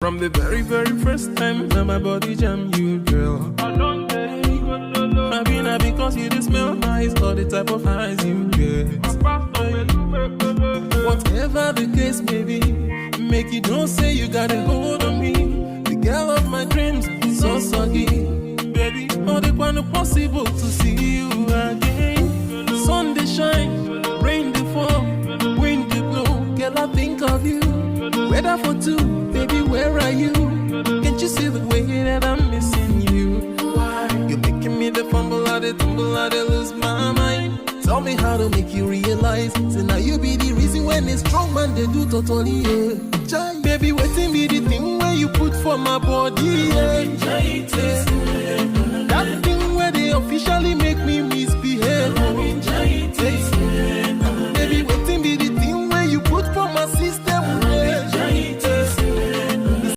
From the very, very first time that my body jam you, girl. Maybe not because you just smell nice or the type of eyes you get. Whatever the case may be, make you don't say you got a hold on me. The girl of my dreams, so soggy. Baby, all the one possible to see you again. Sun they shine, rain they fall, wind they blow. Girl, I think of you. Weather for two, baby, where are you? Can't you see the way that I'm missing you? Why? You're making me the fumble, I the tumble, I the lose my mind. Tell me how to make you realize. Say now you be the reason when it's strong man they do totally, yeah. Baby, waiting be the thing where you put for my body, yeah.